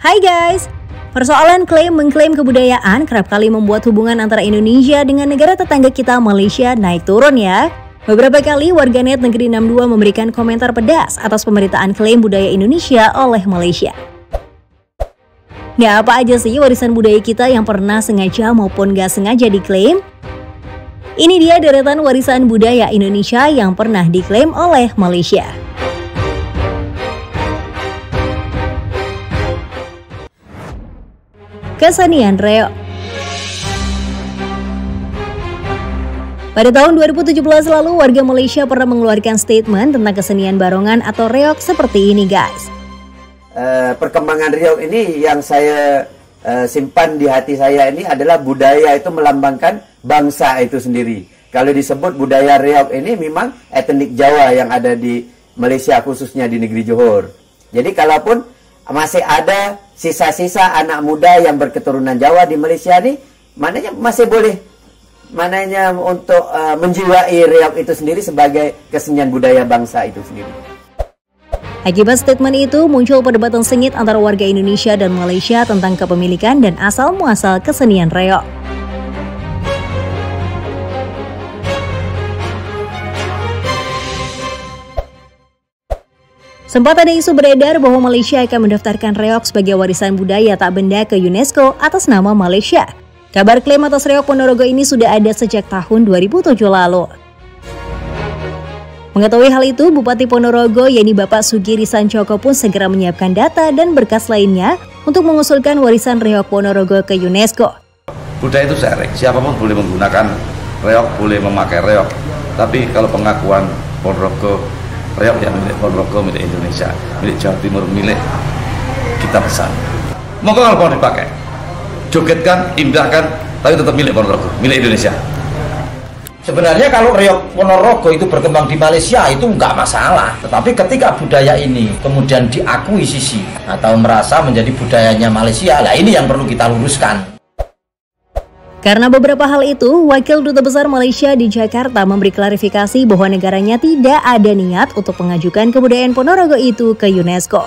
Hai guys, persoalan klaim-mengklaim kebudayaan kerap kali membuat hubungan antara Indonesia dengan negara tetangga kita Malaysia naik turun ya. Beberapa kali warganet Negeri 62 memberikan komentar pedas atas pemberitaan klaim budaya Indonesia oleh Malaysia. Nah, apa aja sih warisan budaya kita yang pernah sengaja maupun gak sengaja diklaim? Ini dia deretan warisan budaya Indonesia yang pernah diklaim oleh Malaysia. Kesenian reog. Pada tahun 2017 lalu, warga Malaysia pernah mengeluarkan statement tentang kesenian barongan atau reog seperti ini guys. Perkembangan reog ini yang saya simpan di hati saya ini adalah budaya itu melambangkan bangsa itu sendiri. Kalau disebut budaya reog ini memang etnik Jawa yang ada di Malaysia, khususnya di negeri Johor. Jadi kalaupun masih ada sisa-sisa anak muda yang berketurunan Jawa di Malaysia ini, maknanya masih boleh untuk menjiwai reog itu sendiri sebagai kesenian budaya bangsa itu sendiri. Akibat statement itu muncul perdebatan sengit antara warga Indonesia dan Malaysia tentang kepemilikan dan asal-muasal kesenian reog. Sempat ada isu beredar bahwa Malaysia akan mendaftarkan reog sebagai warisan budaya tak benda ke UNESCO atas nama Malaysia. Kabar klaim atas reog Ponorogo ini sudah ada sejak tahun 2007 lalu. Mengetahui hal itu, Bupati Ponorogo yakni Bapak Sugiri Sancoko pun segera menyiapkan data dan berkas lainnya untuk mengusulkan warisan reog Ponorogo ke UNESCO. Budaya itu sharing, siapapun boleh menggunakan reog, boleh memakai reog. Tapi kalau pengakuan Ponorogo, reog yang milik Ponorogo, milik Indonesia, milik Jawa Timur, milik kita bersama. Monggo kalau mau dipakai, jogetkan, indahkan, tapi tetap milik Ponorogo, milik Indonesia. Sebenarnya kalau reog Ponorogo itu berkembang di Malaysia itu nggak masalah. Tetapi ketika budaya ini kemudian diakuisisi atau merasa menjadi budayanya Malaysia, lah ini yang perlu kita luruskan. Karena beberapa hal itu, Wakil Duta Besar Malaysia di Jakarta memberi klarifikasi bahwa negaranya tidak ada niat untuk mengajukan kebudayaan Ponorogo itu ke UNESCO.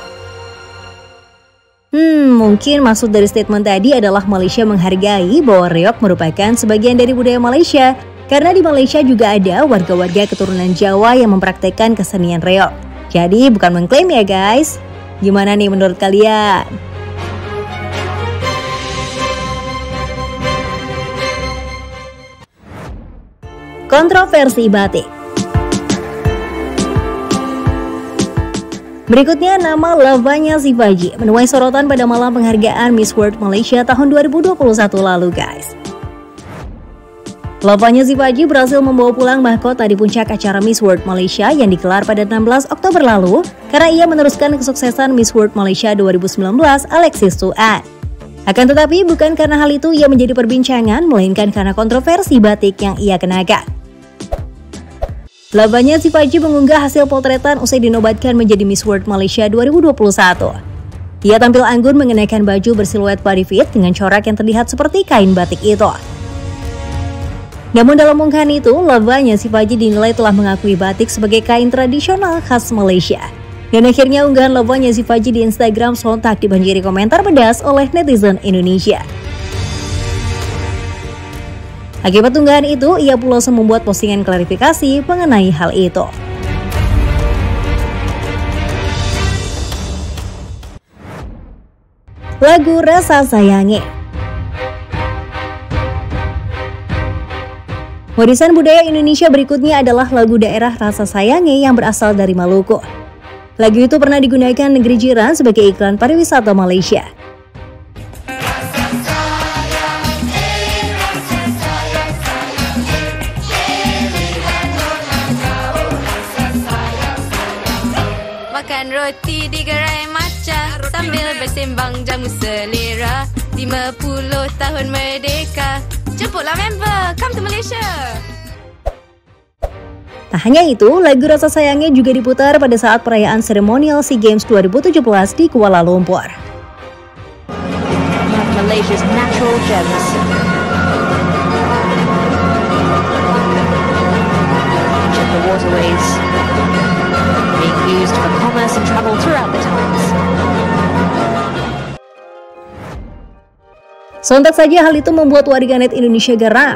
Mungkin maksud dari statement tadi adalah Malaysia menghargai bahwa reog merupakan sebagian dari budaya Malaysia, karena di Malaysia juga ada warga-warga keturunan Jawa yang mempraktekkan kesenian reog. Jadi bukan mengklaim ya guys. Gimana nih menurut kalian? Kontroversi batik. Berikutnya nama Lavanya Shivaji menuai sorotan pada malam penghargaan Miss World Malaysia tahun 2021 lalu guys. Lavanya Shivaji berhasil membawa pulang mahkota di puncak acara Miss World Malaysia yang digelar pada 16 Oktober lalu karena ia meneruskan kesuksesan Miss World Malaysia 2019 Alexis Suan. Akan tetapi bukan karena hal itu ia menjadi perbincangan, melainkan karena kontroversi batik yang ia kenakan. Lavanya Shivaji mengunggah hasil potretan usai dinobatkan menjadi Miss World Malaysia 2021. Ia tampil anggun mengenakan baju bersiluet body fit dengan corak yang terlihat seperti kain batik itu. Namun dalam unggahan itu, Lavanya Shivaji dinilai telah mengakui batik sebagai kain tradisional khas Malaysia. Dan akhirnya unggahan Lavanya Shivaji di Instagram sontak dibanjiri komentar pedas oleh netizen Indonesia. Akibat unggahan itu, ia pula membuat postingan klarifikasi mengenai hal itu. Lagu Rasa Sayangi. Warisan budaya Indonesia berikutnya adalah lagu daerah Rasa Sayangi yang berasal dari Maluku. Lagu itu pernah digunakan negeri jiran sebagai iklan pariwisata Malaysia. Makan roti di gerai maca sambil bersembang jamu selera. 50 tahun merdeka, jemputlah member, come to Malaysia. Tak hanya itu, lagu Rasa Sayangnya juga diputar pada saat perayaan seremonial SEA Games 2017 di Kuala Lumpur. Malaysia's natural gems. The waterways being used for commerce and travel throughout the times. Sontak saja hal itu membuat warganet Indonesia geram.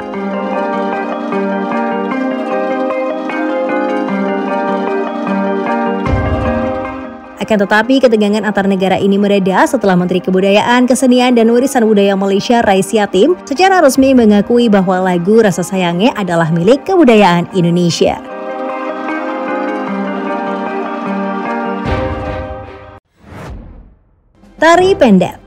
Akan tetapi, ketegangan antar negara ini mereda setelah Menteri Kebudayaan, Kesenian, dan Warisan Budaya Malaysia Rais Yatim secara resmi mengakui bahwa lagu Rasa Sayangnya adalah milik kebudayaan Indonesia. Tari Pendet.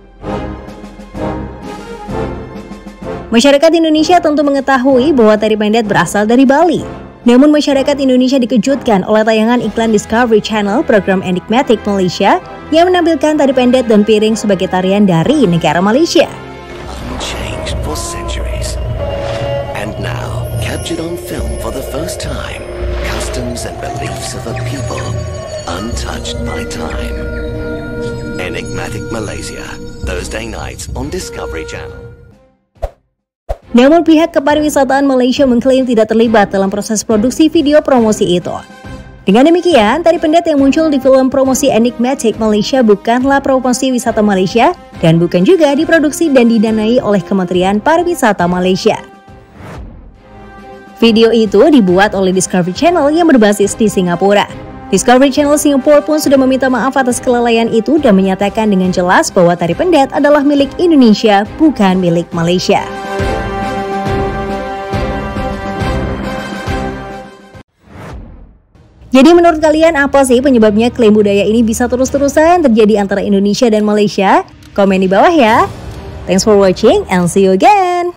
Masyarakat Indonesia tentu mengetahui bahwa tari pendet berasal dari Bali. Namun masyarakat Indonesia dikejutkan oleh tayangan iklan Discovery Channel program Enigmatic Malaysia yang menampilkan tari pendet dan piring sebagai tarian dari negara Malaysia. Unchanged for centuries. And now, captured on film for the first time, customs and beliefs of a people untouched by time. Enigmatic Malaysia, Thursday nights on Discovery Channel. Namun pihak Kepariwisataan Malaysia mengklaim tidak terlibat dalam proses produksi video promosi itu. Dengan demikian, tari pendet yang muncul di film promosi Enigmatic Malaysia bukanlah promosi wisata Malaysia dan bukan juga diproduksi dan didanai oleh Kementerian Pariwisata Malaysia. Video itu dibuat oleh Discovery Channel yang berbasis di Singapura. Discovery Channel Singapura pun sudah meminta maaf atas kelalaian itu dan menyatakan dengan jelas bahwa tari pendet adalah milik Indonesia, bukan milik Malaysia. Jadi menurut kalian apa sih penyebabnya klaim budaya ini bisa terus-terusan terjadi antara Indonesia dan Malaysia? Komen di bawah ya. Thanks for watching and see you again.